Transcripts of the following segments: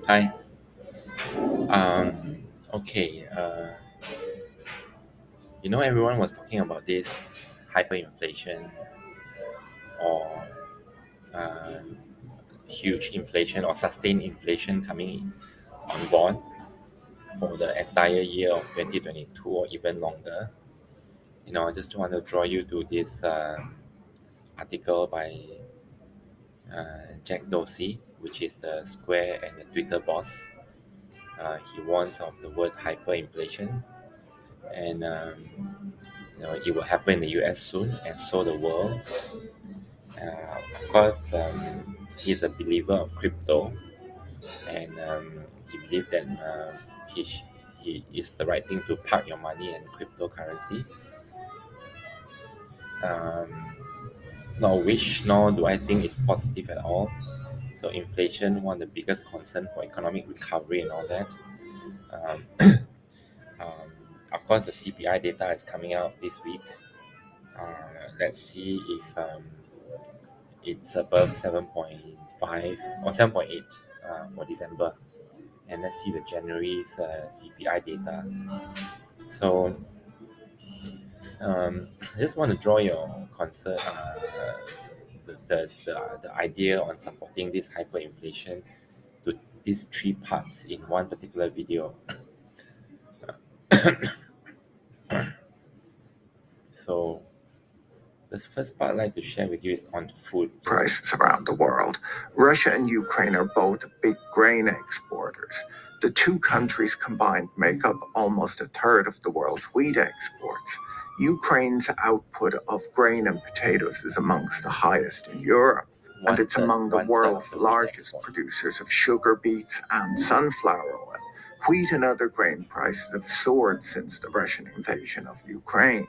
Hi. Okay. Everyone was talking about this hyperinflation or uh, huge inflation or sustained inflation coming on board for the entire year of 2022 or even longer. I just want to draw you to this article by Jack Dorsey, which is the Square and the Twitter boss. He warns of the word hyperinflation, and it will happen in the US soon, and so the world. Of course, he's a believer of crypto, and he believes that he, sh- he is the right thing to park your money in cryptocurrency. Um, Nor wish, nor do I think it's positive at all. So inflation, one of the biggest concern for economic recovery and all that. Um, um, of course, the CPI data is coming out this week. Let's see if it's above 7.5 or 7.8 for December. And let's see the January's CPI data. So I just want to draw your concern, the idea on supporting this hyperinflation to these three parts in one particular video. So the first part I'd like to share with you is on food. Prices around the world. Russia and Ukraine are both big grain exporters. The two countries combined make up almost a third of the world's wheat exports. Ukraine's output of grain and potatoes is amongst the highest in Europe, and it's among the world's largest producers of sugar beets and sunflower oil. Wheat and other grain prices have soared since the Russian invasion of Ukraine.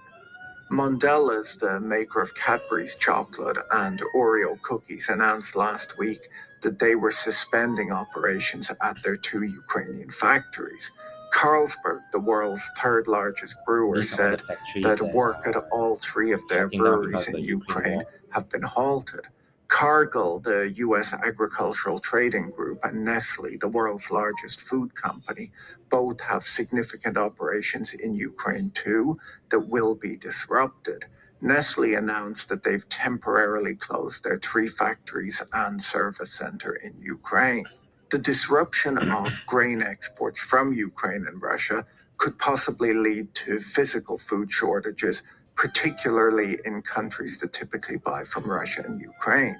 Mondelez, the maker of Cadbury's chocolate and Oreo cookies, announced last week that they were suspending operations at their two Ukrainian factories. Carlsberg, the world's third largest brewer, said that work at all three of their breweries in Ukraine have been halted. Cargill, the U.S. agricultural trading group, and Nestle, the world's largest food company, both have significant operations in Ukraine too that will be disrupted. Nestle announced that they've temporarily closed their three factories and service center in Ukraine. The disruption of grain exports from Ukraine and Russia could possibly lead to physical food shortages, particularly in countries that typically buy from Russia and Ukraine.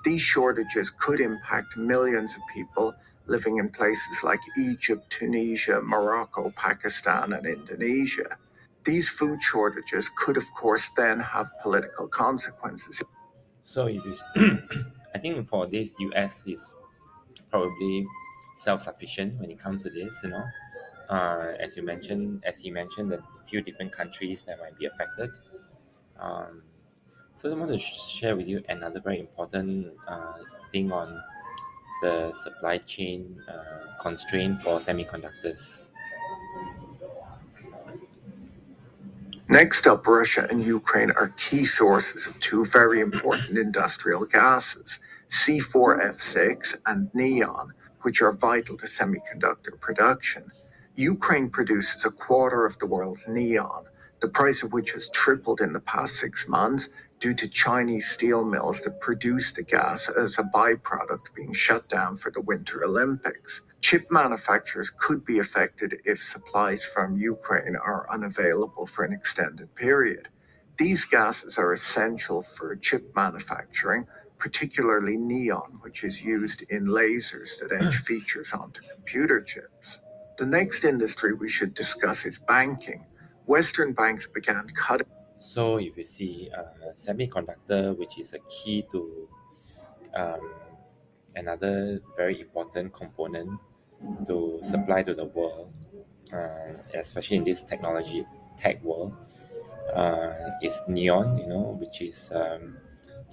These shortages could impact millions of people living in places like Egypt, Tunisia, Morocco, Pakistan, and Indonesia. These food shortages could, of course, then have political consequences. So if you, I think for this, US is probably self-sufficient when it comes to this. As he mentioned, that a few different countries that might be affected. Um, so I want to share with you another very important thing on the supply chain constraint for semiconductors. Next up, Russia and Ukraine are key sources of two very important industrial gases, C4F6 and neon, which are vital to semiconductor production. Ukraine produces a quarter of the world's neon, the price of which has tripled in the past 6 months due to Chinese steel mills that produce the gas as a byproduct being shut down for the Winter Olympics. Chip manufacturers could be affected if supplies from Ukraine are unavailable for an extended period. These gases are essential for chip manufacturing, particularly neon, which is used in lasers that etch features onto computer chips. The next industry we should discuss is banking. Western banks began cutting. So if you see semiconductor, which is a key to um, another very important component to supply to the world, especially in this tech world, is neon. Which is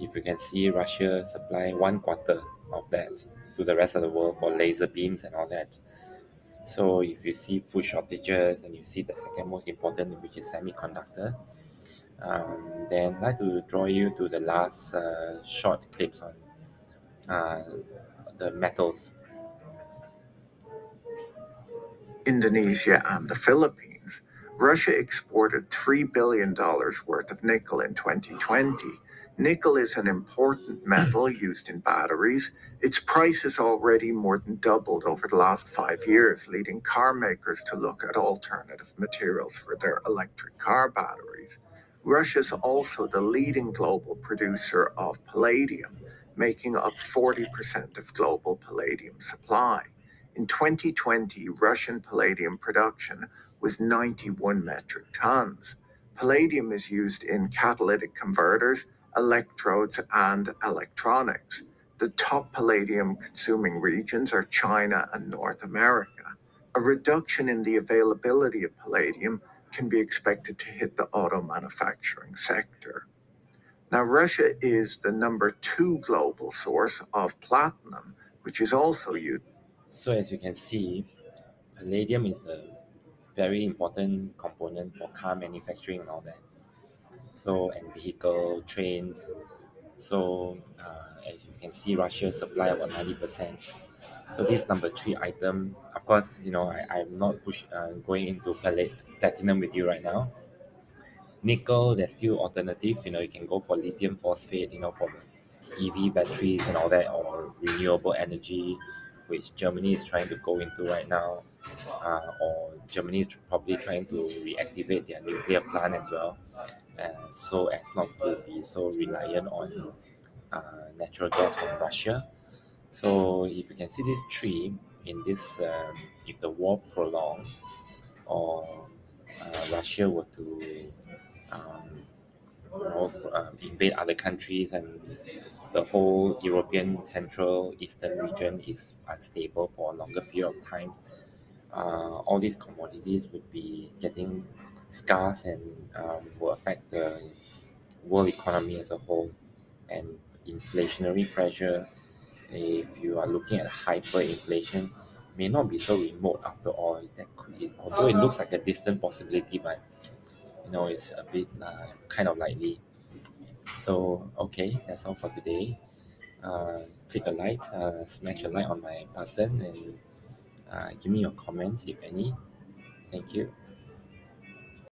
if you can see, Russia supply one quarter of that to the rest of the world for laser beams and all that. So if you see food shortages and you see the second most important, which is semiconductor, then I'd like to draw you to the last short clips on uh, the metals. Indonesia, and the Philippines. Russia exported $3 billion worth of nickel in 2020. Nickel is an important metal used in batteries. Its price has already more than doubled over the last 5 years, leading car makers to look at alternative materials for their electric car batteries. Russia is also the leading global producer of palladium, making up 40% of global palladium supply. In 2020, Russian palladium production was 91 metric tons. Palladium is used in catalytic converters, electrodes, and electronics. The top palladium consuming regions are China and North America. A reduction in the availability of palladium can be expected to hit the auto manufacturing sector. Now, Russia is the number 2 global source of platinum, which is also used. So as you can see, palladium is the very important component for car manufacturing and all that. So and vehicle, trains. So as you can see, Russia supply about 90%. So this number three item, of course, I'm not going into platinum with you right now. Nickel, there's still alternative. You can go for lithium phosphate. For EV batteries and all that, or renewable energy, which Germany is trying to go into right now. Or Germany is probably trying to reactivate their nuclear plant as well, so as not to be so reliant on natural gas from Russia. So if you can see these three in this, if the war prolong, or Russia were to um, invade other countries, and the whole European Central Eastern region is unstable for a longer period of time, all these commodities would be getting scarce, and will affect the world economy as a whole. And inflationary pressure, if you are looking at hyperinflation, may not be so remote after all. Although it looks like a distant possibility, but it's a bit kind of likely. So okay, that's all for today. Click a like, smash a like on my button, and give me your comments if any. Thank you.